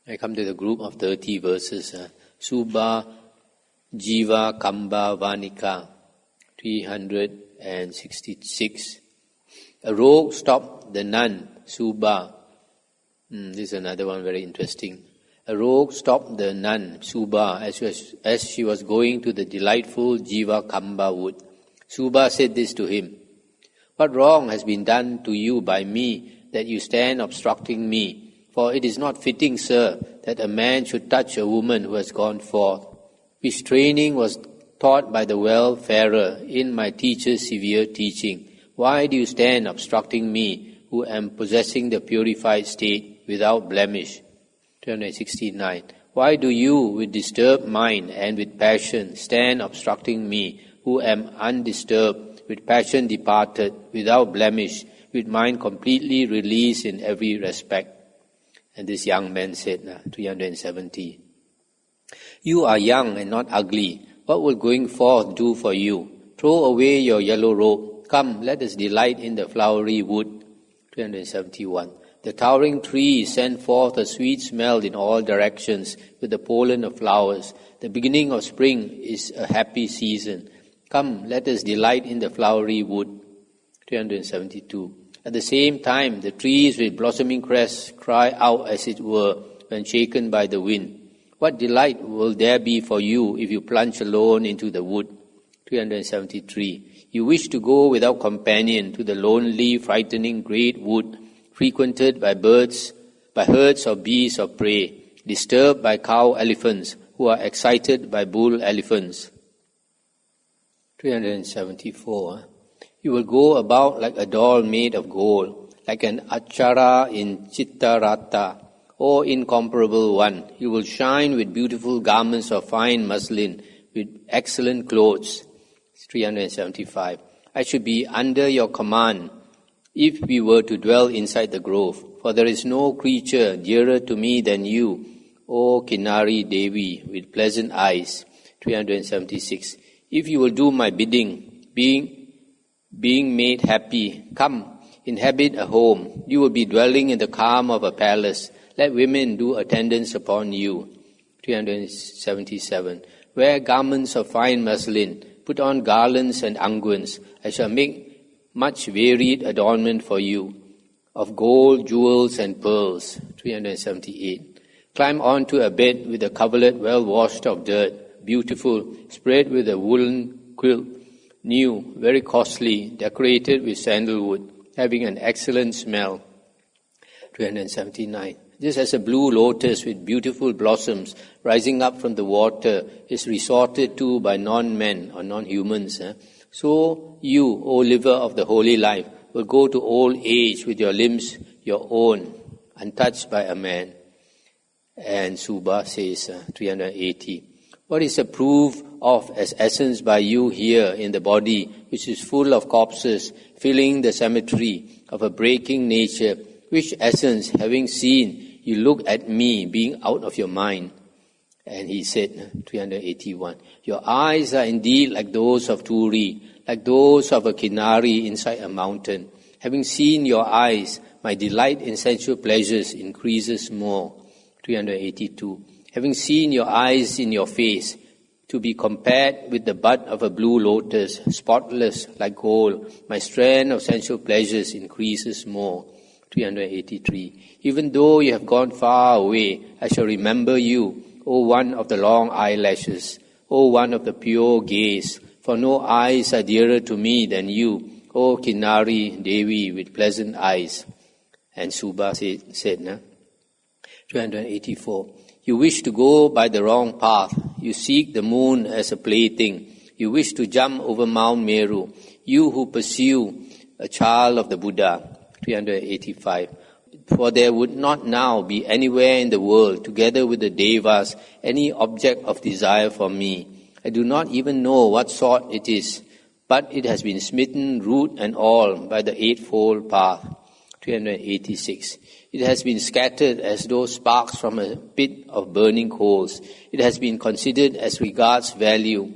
I come to the group of 30 verses. Subha, Jiva, Kamba, Vanika, 366. A rogue stopped the nun, Subha. This is another one very interesting. A rogue stopped the nun, Subha, as she was going to the delightful Jiva Kamba wood. Subha said this to him: "What wrong has been done to you by me that you stand obstructing me? For it is not fitting, sir, that a man should touch a woman who has gone forth, which training was taught by the well-farer in my teacher's severe teaching. Why do you stand obstructing me, who am possessing the purified state without blemish?" 269. Why do you, with disturbed mind and with passion, stand obstructing me, who am undisturbed, with passion departed, without blemish, with mind completely released in every respect? And this young man said, 370. You are young and not ugly. What will going forth do for you? Throw away your yellow robe. Come, let us delight in the flowery wood. 371. The towering trees send forth a sweet smell in all directions with the pollen of flowers. The beginning of spring is a happy season. Come, let us delight in the flowery wood. 372. At the same time, the trees with blossoming crests cry out, as it were, when shaken by the wind. What delight will there be for you if you plunge alone into the wood? 373. You wish to go without companion to the lonely, frightening great wood, frequented by birds, by herds of beasts of prey, disturbed by cow elephants, who are excited by bull elephants. 374. You will go about like a doll made of gold, like an achara in Chittarata, O incomparable one. You will shine with beautiful garments of fine muslin, with excellent clothes. 375. I should be under your command if we were to dwell inside the grove, for there is no creature dearer to me than you, O Kinari Devi, with pleasant eyes. 376. If you will do my bidding, being made happy, come, inhabit a home. You will be dwelling in the calm of a palace. Let women do attendance upon you. 377. Wear garments of fine muslin, put on garlands and unguents. I shall make much varied adornment for you, of gold, jewels, and pearls. 378. Climb onto a bed with a coverlet well washed of dirt, beautiful, spread with a woolen quilt, new, very costly, decorated with sandalwood, having an excellent smell. 379. Just as a blue lotus with beautiful blossoms rising up from the water is resorted to by non-men or non-humans, so you, O liver of the holy life, will go to old age with your limbs your own, untouched by a man. And Subha says, 380. What is approved of as essence by you here in the body, which is full of corpses, filling the cemetery of a breaking nature, which essence, having seen, you look at me, being out of your mind? And he said, 381, your eyes are indeed like those of Turi, like those of a Kinari inside a mountain. Having seen your eyes, my delight in sensual pleasures increases more. 382. Having seen your eyes in your face, to be compared with the bud of a blue lotus, spotless like gold, my strand of sensual pleasures increases more. 383. Even though you have gone far away, I shall remember you, O one of the long eyelashes, O one of the pure gaze, for no eyes are dearer to me than you, O Kinari Devi with pleasant eyes. And Subha said, 384. You wish to go by the wrong path. You seek the moon as a plaything. You wish to jump over Mount Meru. You who pursue a child of the Buddha. 385. For there would not now be anywhere in the world, together with the Devas, any object of desire for me. I do not even know what sort it is, but it has been smitten root and all by the eightfold path. 386. It has been scattered as though sparks from a pit of burning coals. It has been considered as regards value,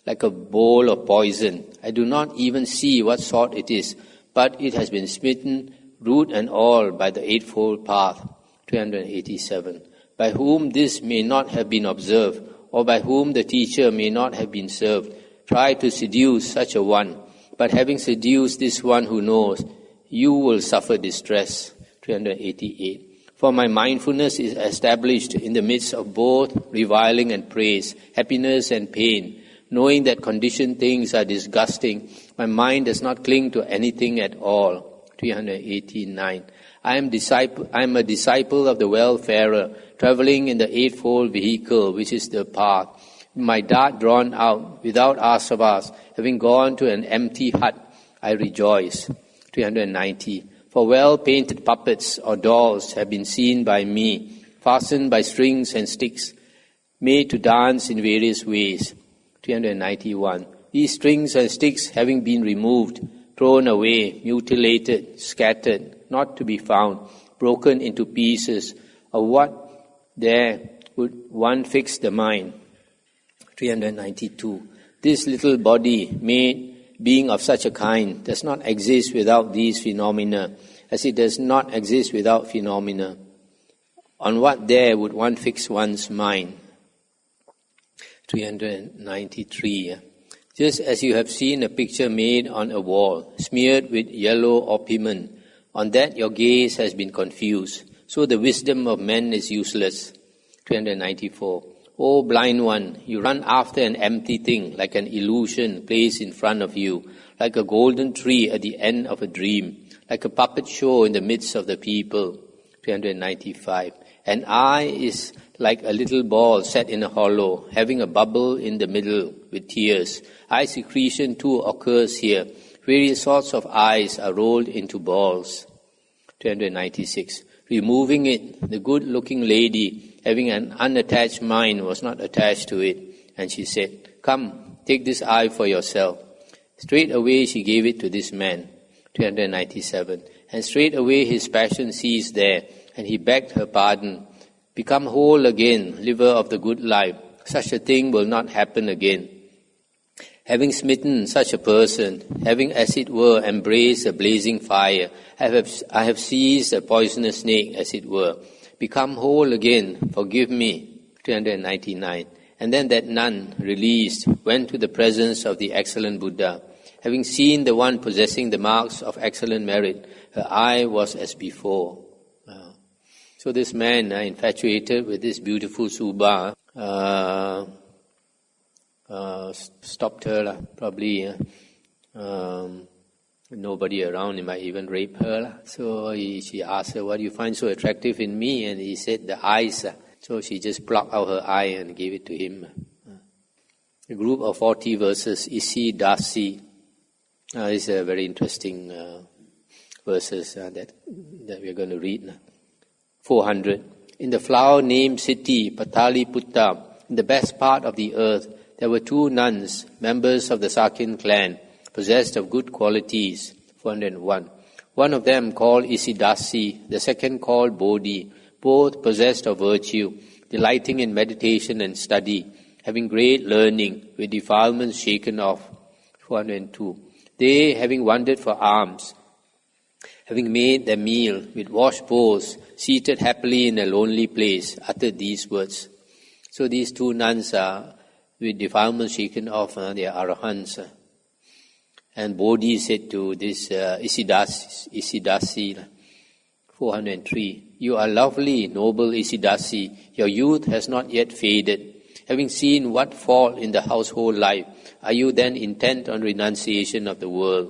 like a bowl of poison. I do not even see what sort it is, but it has been smitten, root and all, by the eightfold path. 387. by whom this may not have been observed, or by whom the teacher may not have been served, try to seduce such a one. But having seduced this one who knows, you will suffer distress. 388. For my mindfulness is established in the midst of both reviling and praise, happiness and pain. Knowing that conditioned things are disgusting, my mind does not cling to anything at all. 389. I am a disciple of the wayfarer, travelling in the eightfold vehicle, which is the path. My dart drawn out, without asavas, having gone to an empty hut, I rejoice. 390. For well-painted puppets or dolls have been seen by me, fastened by strings and sticks, made to dance in various ways. 391. These strings and sticks having been removed, thrown away, mutilated, scattered, not to be found, broken into pieces, of what there would one fix the mind. 392. This little body, made being of such a kind, does not exist without these phenomena, as it does not exist without phenomena. On what there would one fix one's mind? 393. Just as you have seen a picture made on a wall, smeared with yellow or pigment, on that your gaze has been confused, so the wisdom of men is useless. 394. O blind one, you run after an empty thing, like an illusion placed in front of you, like a golden tree at the end of a dream, like a puppet show in the midst of the people. 395. An eye is like a little ball set in a hollow, having a bubble in the middle with tears. Eye secretion too occurs here. Various sorts of eyes are rolled into balls. 396. Removing it, the good-looking lady, having an unattached mind, was not attached to it. And she said, "Come, take this eye for yourself." Straight away she gave it to this man. 397. And straight away his passion ceased there, and he begged her pardon. Become whole again, liver of the good life. Such a thing will not happen again. Having smitten such a person, having as it were embraced a blazing fire, I have seized a poisonous snake as it were. Become whole again, forgive me. 399. And then that nun, released, went to the presence of the excellent Buddha. Having seen the one possessing the marks of excellent merit, her eye was as before. So this man, infatuated with this beautiful Subha, stopped her, probably nobody around, he might even rape her. So she asked her, "What do you find so attractive in me?" And he said, "The eyes." So she just plucked out her eye and gave it to him. A group of 40 verses, Isi Dasi. This is a very interesting verses that we're going to read. 400. In the flower-named city, Pataliputta, in the best part of the earth, there were 2 nuns, members of the Sakyan clan, possessed of good qualities. 401. One of them called Isidasi, the second called Bodhi, both possessed of virtue, delighting in meditation and study, having great learning, with defilements shaken off. 402. They, having wandered for alms, having made their meal with washed bowls, seated happily in a lonely place, uttered these words. So these 2 nuns are with defilements shaken off, they are arahants. And Bodhi said to this Isidasi, 403, "You are lovely, noble Isidasi. Your youth has not yet faded. Having seen what fault in the household life, are you then intent on renunciation of the world?"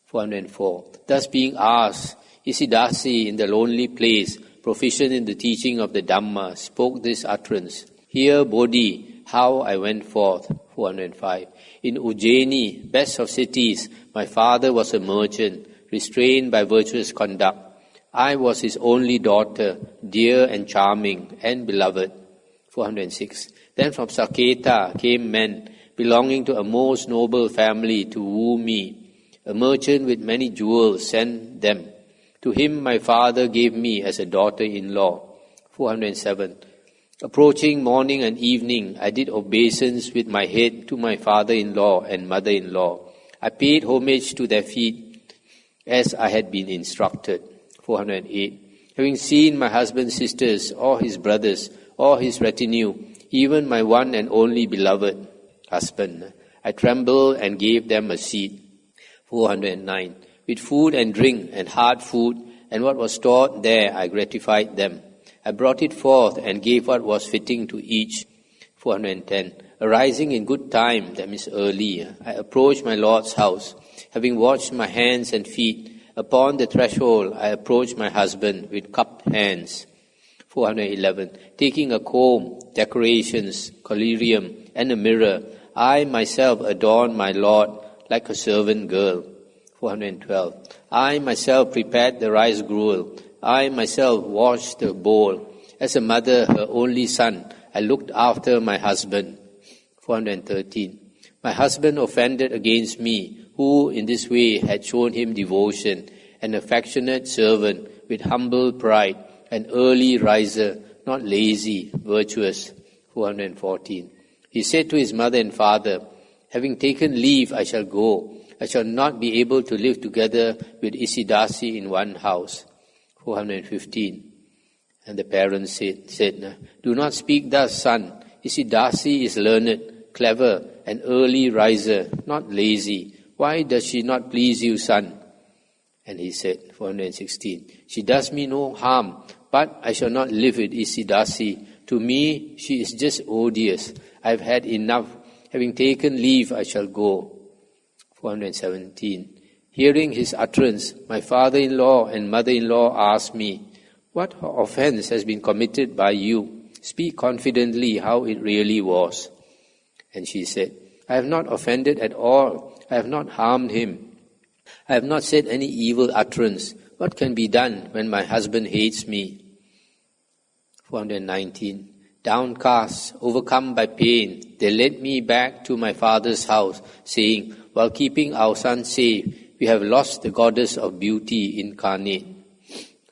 404. Thus being asked, Isidasi in the lonely place, proficient in the teaching of the Dhamma, spoke this utterance. "Hear, Bodhi, how I went forth." 405. In Ujjaini, best of cities, my father was a merchant, restrained by virtuous conduct. I was his only daughter, dear and charming and beloved. 406. Then from Saketa came men belonging to a most noble family to woo me. A merchant with many jewels sent them. To him my father gave me as a daughter-in-law. 407. Approaching morning and evening, I did obeisance with my head to my father-in-law and mother-in-law. I paid homage to their feet as I had been instructed. 408. Having seen my husband's sisters, or his brothers, or his retinue, even my one and only beloved husband, I trembled and gave them a seat. 409. With food and drink and hard food, and what was stored there, I gratified them. I brought it forth and gave what was fitting to each. 410. Arising in good time, that means early, I approached my Lord's house. Having washed my hands and feet, upon the threshold I approached my husband with cupped hands. 411. Taking a comb, decorations, collyrium, and a mirror, I myself adorned my Lord like a servant girl. 412. I myself prepared the rice gruel. I myself washed the bowl. As a mother, her only son, I looked after my husband. 413. My husband offended against me, who in this way had shown him devotion, an affectionate servant with humble pride, an early riser, not lazy, virtuous. 414. He said to his mother and father, having taken leave, I shall go. I shall not be able to live together with Isidasi in one house. 415. And the parents said, do not speak thus, son. Isidasi is learned, clever, an early riser, not lazy. Why does she not please you, son? And he said, 416, she does me no harm, but I shall not live with Isidasi. To me, she is just odious. I have had enough. Having taken leave, I shall go. 417. Hearing his utterance, my father-in-law and mother-in-law asked me, what offense has been committed by you? Speak confidently how it really was. And she said, I have not offended at all. I have not harmed him. I have not said any evil utterance. What can be done when my husband hates me? 419. Downcast, overcome by pain, they led me back to my father's house, saying, while keeping our son safe, we have lost the goddess of beauty incarnate.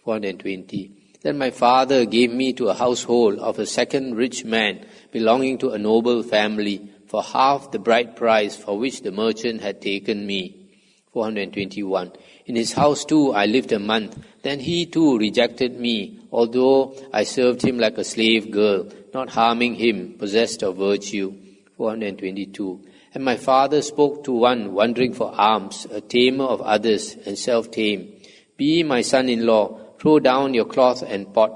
420. Then my father gave me to a household of a second rich man belonging to a noble family for half the bride price for which the merchant had taken me. 421. In his house too I lived a month. Then he too rejected me, although I served him like a slave girl, not harming him, possessed of virtue. 422. And my father spoke to one wandering for alms, a tamer of others and self-tame. Be my son-in-law, throw down your cloth and pot.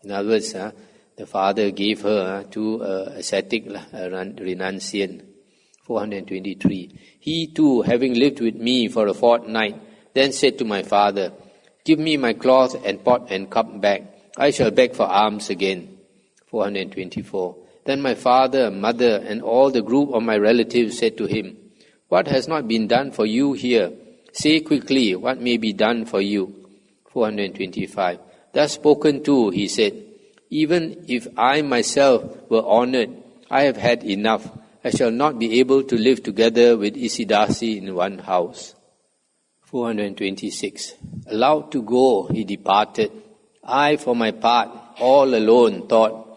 In other words, the father gave her to ascetic, renunciant. 423. He too, having lived with me for a fortnight, then said to my father, give me my cloth and pot and cup back. I shall beg for alms again. 424. Then my father, mother, and all the group of my relatives said to him, what has not been done for you here? Say quickly what may be done for you. 425. Thus spoken to, he said, even if I myself were honored, I have had enough. I shall not be able to live together with Isidasi in one house. 426. Allowed to go, he departed. I, for my part, all alone, thought,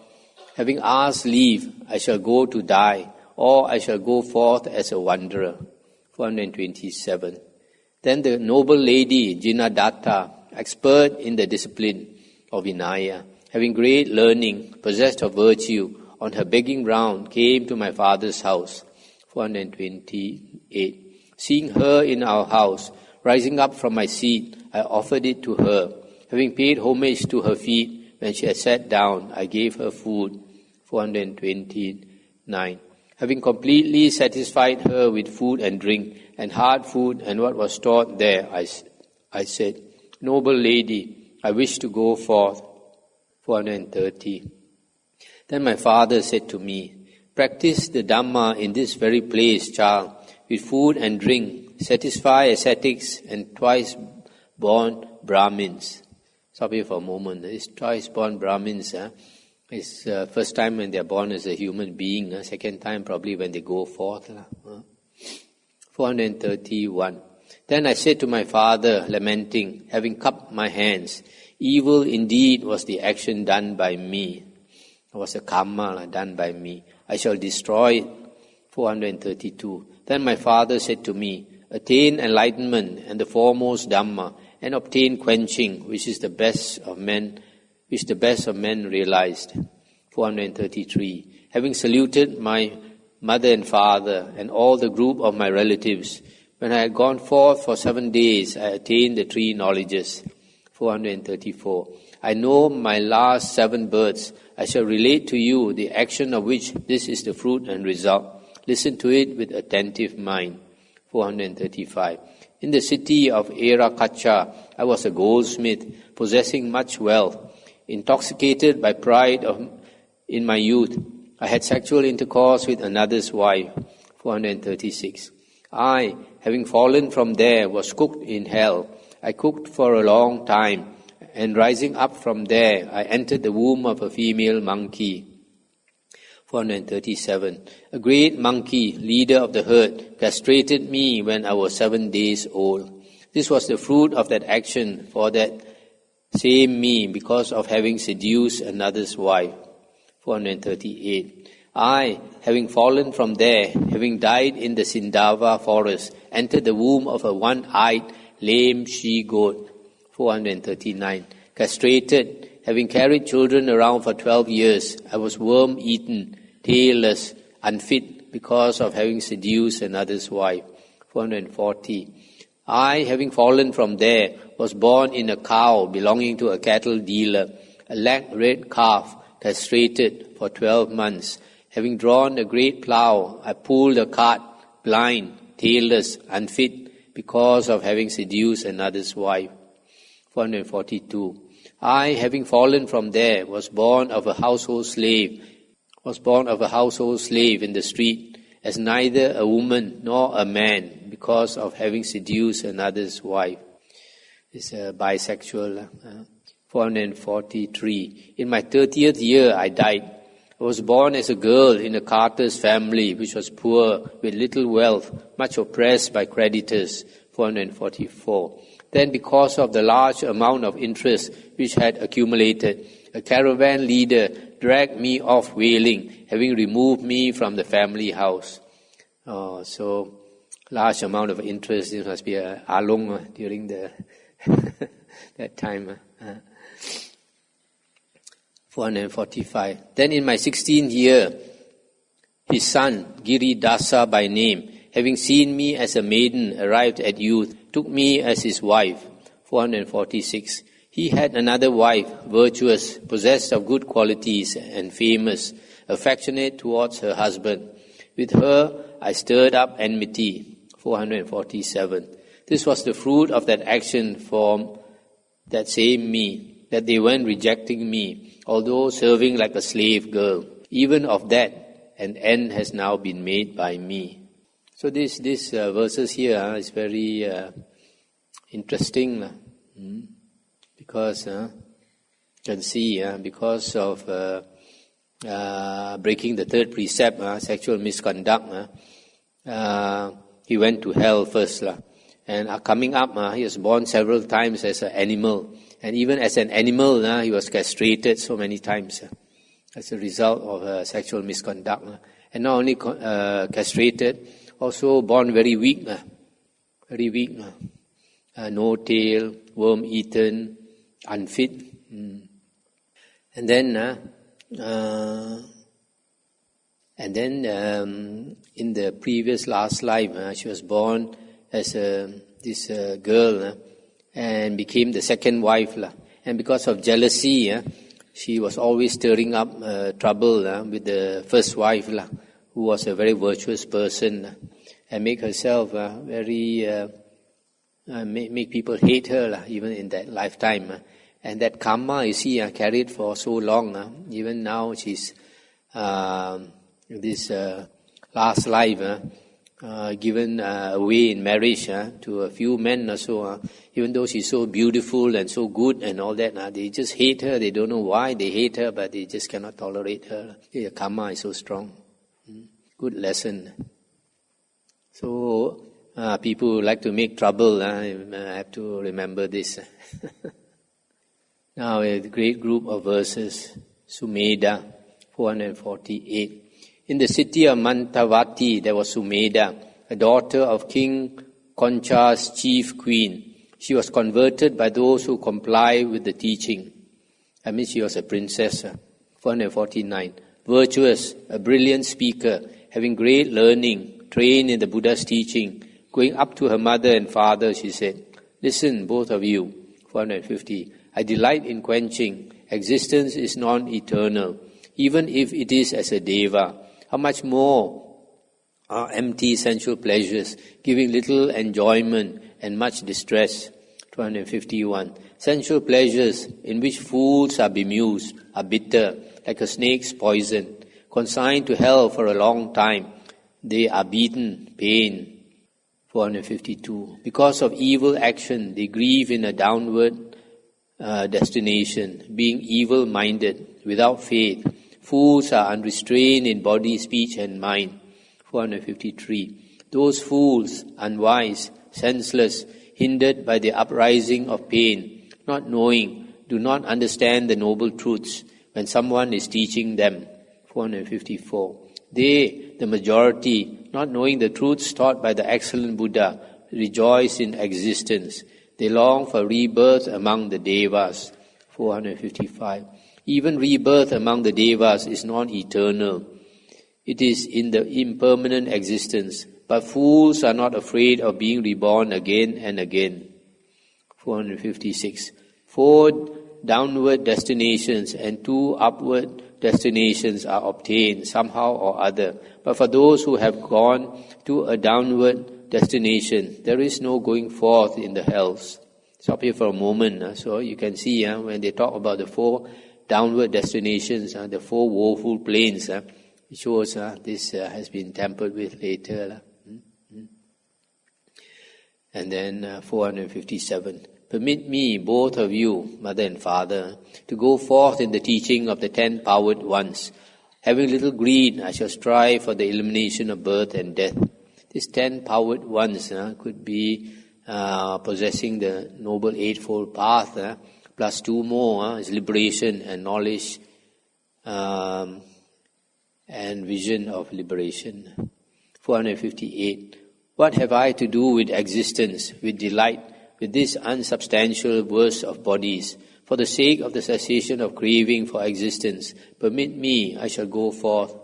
having asked leave, I shall go to die, or I shall go forth as a wanderer. 427. Then the noble lady, Jinadatta, expert in the discipline of Vinaya, having great learning, possessed of virtue, on her begging round, came to my father's house. 428. Seeing her in our house, rising up from my seat, I offered it to her. Having paid homage to her feet, when she had sat down, I gave her food. 429. Having completely satisfied her with food and drink, and hard food and what was stored there, I said, noble lady, I wish to go forth. 430. Then my father said to me, practice the Dhamma in this very place, child, with food and drink, satisfy ascetics and twice-born Brahmins. Stop here for a moment. These twice-born Brahmins, it's first time when they are born as a human being, second time probably when they go forth. 431. Then I said to my father, lamenting, having cupped my hands, evil indeed was the action done by me. It was a karma done by me. I shall destroy it. 432. Then my father said to me, attain enlightenment and the foremost Dhamma, and obtained quenching, which the best of men realized. 433. Having saluted my mother and father and all the group of my relatives, when I had gone forth for 7 days, I attained the 3 knowledges. 434. I know my last 7 births. I shall relate to you the action of which this is the fruit and result. Listen to it with attentive mind. 435. In the city of Erakacha, I was a goldsmith, possessing much wealth. Intoxicated by pride in my youth, I had sexual intercourse with another's wife. 436. I, having fallen from there, was cooked in hell. I cooked for a long time, and rising up from there, I entered the womb of a female monkey. 437. A great monkey, leader of the herd, castrated me when I was 7 days old. This was the fruit of that action for that same me, because of having seduced another's wife. 438. I, having fallen from there, having died in the Sindava forest, entered the womb of a one-eyed, lame she-goat. 439. Castrated, having carried children around for 12 years, I was worm-eaten, tailless, unfit, because of having seduced another's wife. 440. I, having fallen from there, was born in a cow belonging to a cattle dealer, a black red calf, castrated for 12 months. Having drawn a great plough, I pulled a cart, blind, tailless, unfit, because of having seduced another's wife. 442. I, having fallen from there, was born of a household slave in the street, as neither a woman nor a man, because of having seduced another's wife. It's bisexual. 443. In my 30th year, I died. I was born as a girl in a carter's family, which was poor, with little wealth, much oppressed by creditors. 444. Then, because of the large amount of interest which had accumulated, a caravan leader dragged me off wailing, having removed me from the family house. So large amount of interest. This must be a along during the that time. 445. Then in my 16th year, his son, Giridasa by name, having seen me as a maiden arrived at youth, took me as his wife. 446. He had another wife, virtuous, possessed of good qualities and famous, affectionate towards her husband. With her I stirred up enmity. 447. This was the fruit of that action from that same me, that they went rejecting me, although serving like a slave girl. Even of that, an end has now been made by me. So this verses here is very interesting, because you can see because of breaking the 3rd precept, sexual misconduct, he went to hell first, and coming up, he was born several times as an animal, and even as an animal, he was castrated so many times as a result of sexual misconduct, and not only castrated, also born very weak, no tail, worm-eaten, unfit. And then in the previous last life, she was born as this girl and became the second wife. And because of jealousy, she was always stirring up trouble with the first wife, who was a very virtuous person, and make herself very make people hate her even in that lifetime. And that karma, you see, carried for so long. Even now, she's this last life given away in marriage to a few men or so. Even though she's so beautiful and so good and all that, they just hate her. They don't know why they hate her, but they just cannot tolerate her. The karma is so strong. Good lesson. So people who like to make trouble, have to remember this. Now a great group of verses. Sumedha, 448. In the city of Mantavati there was Sumedha, a daughter of King Koncha's chief queen. She was converted by those who comply with the teaching. I mean, she was a princess. 449. Virtuous, a brilliant speaker, having great learning, trained in the Buddha's teaching. Going up to her mother and father, she said, "Listen, both of you." 450. "I delight in quenching. Existence is non-eternal. Even if it is as a deva, how much more are empty sensual pleasures, giving little enjoyment and much distress." 251. Sensual pleasures in which fools are bemused are bitter, like a snake's poison. Consigned to hell for a long time, they are beaten, pain. 452. Because of evil action, they grieve in a downward destination, being evil-minded, without faith. Fools are unrestrained in body, speech and mind. 453. Those fools, unwise, senseless, hindered by the uprising of pain, not knowing, do not understand the noble truths when someone is teaching them. 454. They, the majority, not knowing the truths taught by the excellent Buddha, rejoice in existence. They long for rebirth among the devas. 455. Even rebirth among the devas is non-eternal. It is in the impermanent existence. But fools are not afraid of being reborn again and again. 456. 4 downward destinations and 2 upward destinations are obtained somehow or other. But for those who have gone to a downward destination, there is no going forth in the hells. Stop here for a moment. So you can see when they talk about the 4 downward destinations, the 4 woeful planes, it shows this has been tampered with later. And then 457. Permit me, both of you, mother and father, to go forth in the teaching of the 10 powered ones. Having little greed, I shall strive for the elimination of birth and death. These 10 powered ones could be possessing the Noble Eightfold Path, plus 2 more is liberation and knowledge and vision of liberation. 458. What have I to do with existence, with delight, with this unsubstantial verse of bodies? For the sake of the cessation of craving for existence, permit me, I shall go forth.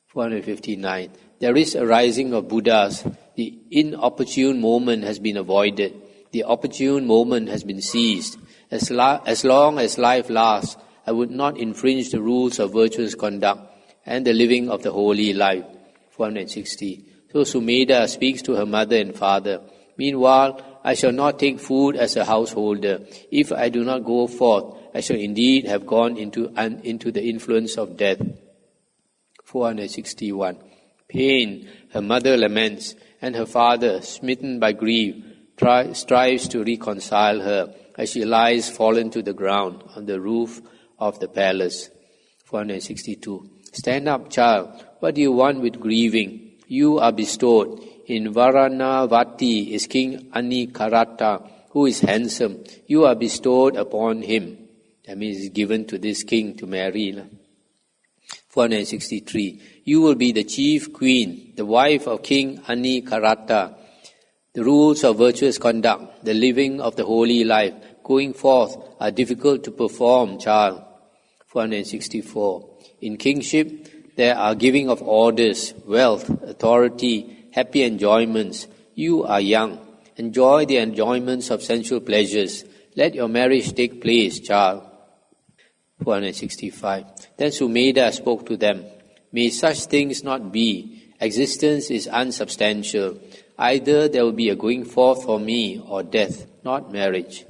459. There is a rising of Buddhas. The inopportune moment has been avoided. The opportune moment has been seized. As long as life lasts, I would not infringe the rules of virtuous conduct and the living of the holy life. 460. So Sumedha speaks to her mother and father. Meanwhile, I shall not take food as a householder. If I do not go forth, I shall indeed have gone into the influence of death. 461. Pain, her mother laments, and her father, smitten by grief, strives to reconcile her as she lies fallen to the ground on the roof of the palace. 462. Stand up, child. What do you want with grieving? You are bestowed. In Varanavati is King Anikarata, who is handsome. You are bestowed upon him. That means it's given to this king to marry. 463. You will be the chief queen, the wife of King Anikarata. The rules of virtuous conduct, the living of the holy life, going forth are difficult to perform, child. 464. In kingship, there are giving of orders, wealth, authority, happy enjoyments. You are young. Enjoy the enjoyments of sensual pleasures. Let your marriage take place, child. 465. Then Sumedha spoke to them. May such things not be. Existence is unsubstantial. Either there will be a going forth for me or death, not marriage.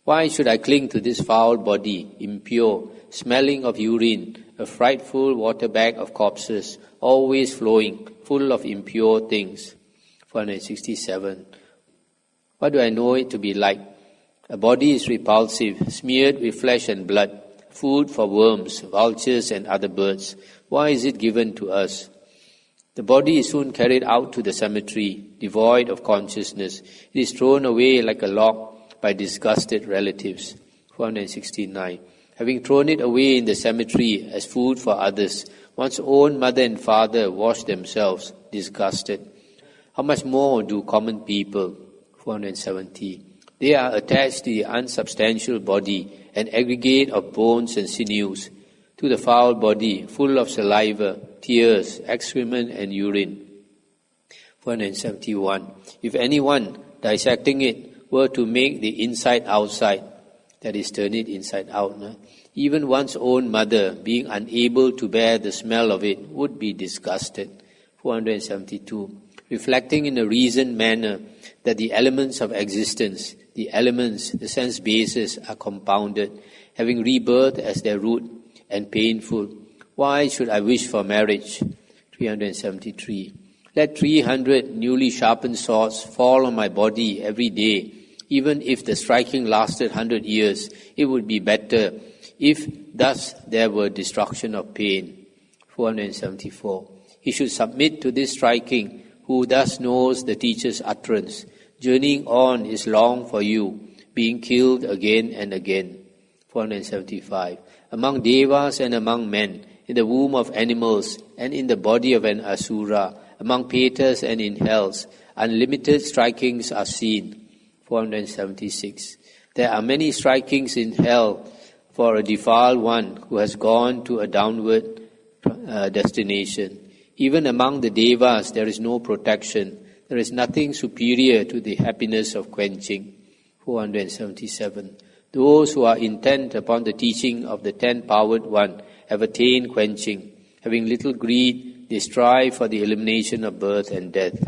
Why should I cling to this foul body, impure, smelling of urine, a frightful water bag of corpses, always flowing, full of impure things? 467. What do I know it to be like? A body is repulsive, smeared with flesh and blood, food for worms, vultures and other birds. Why is it given to us? The body is soon carried out to the cemetery, devoid of consciousness. It is thrown away like a log by disgusted relatives. 469. Having thrown it away in the cemetery as food for others, one's own mother and father wash themselves, disgusted. How much more do common people? 470. They are attached to the unsubstantial body, an aggregate of bones and sinews, to the foul body, full of saliva, tears, excrement and urine. 471. If anyone, dissecting it, were to make the inside outside, that is, turn it inside out, even one's own mother, being unable to bear the smell of it, would be disgusted. 472. Reflecting in a reasoned manner that the elements of existence, the elements, the sense bases, are compounded, having rebirth as their root, and painful. Why should I wish for marriage? 373. Let 300 newly sharpened swords fall on my body every day. Even if the striking lasted 100 years, it would be better if thus there were destruction of pain. 474. He should submit to this striking, who thus knows the teacher's utterance. Journeying on is long for you, being killed again and again. 475. Among devas and among men, in the womb of animals and in the body of an asura, among petas and in hells, unlimited strikings are seen. 476. There are many strikings in hell for a defiled one who has gone to a downward destination. Even among the devas there is no protection. There is nothing superior to the happiness of quenching. 477. Those who are intent upon the teaching of the 10-powered one have attained quenching. Having little greed, they strive for the elimination of birth and death.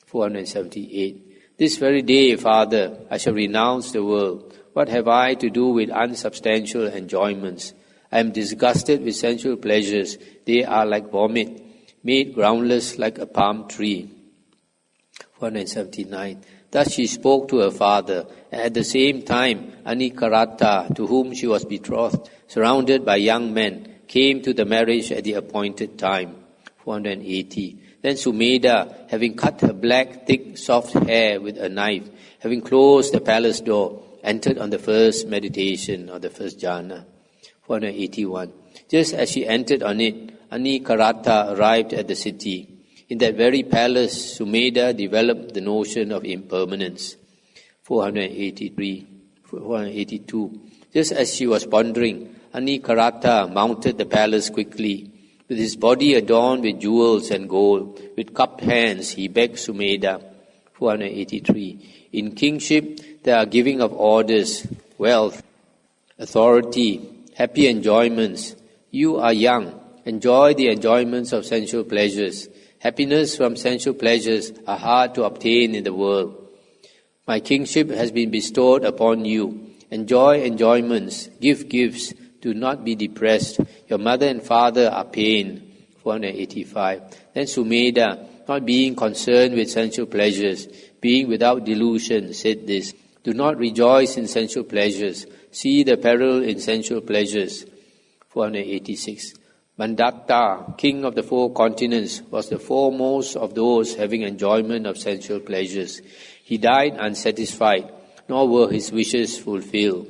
478. This very day, Father, I shall renounce the world. What have I to do with unsubstantial enjoyments? I am disgusted with sensual pleasures. They are like vomit, made groundless like a palm tree. 479. Thus she spoke to her father, and at the same time Anikarata, to whom she was betrothed, surrounded by young men, came to the marriage at the appointed time. 480. Then Sumedha, having cut her black, thick, soft hair with a knife, having closed the palace door, entered on the first meditation or the first jhana. 481. Just as she entered on it, Anikarata arrived at the city. In that very palace, Sumedha developed the notion of impermanence. 482. Just as she was pondering, Anikarata mounted the palace quickly. With his body adorned with jewels and gold, with cupped hands, he begged Sumedha. 483. In kingship, there are giving of orders, wealth, authority, happy enjoyments. You are young. Enjoy the enjoyments of sensual pleasures. Happiness from sensual pleasures are hard to obtain in the world. My kingship has been bestowed upon you. Enjoy enjoyments, give gifts. Do not be depressed. Your mother and father are pained. 485. Then Sumedha, not being concerned with sensual pleasures, being without delusion, said this: Do not rejoice in sensual pleasures. See the peril in sensual pleasures. 486. Mandatta, king of the 4 continents, was the foremost of those having enjoyment of sensual pleasures. He died unsatisfied, nor were his wishes fulfilled.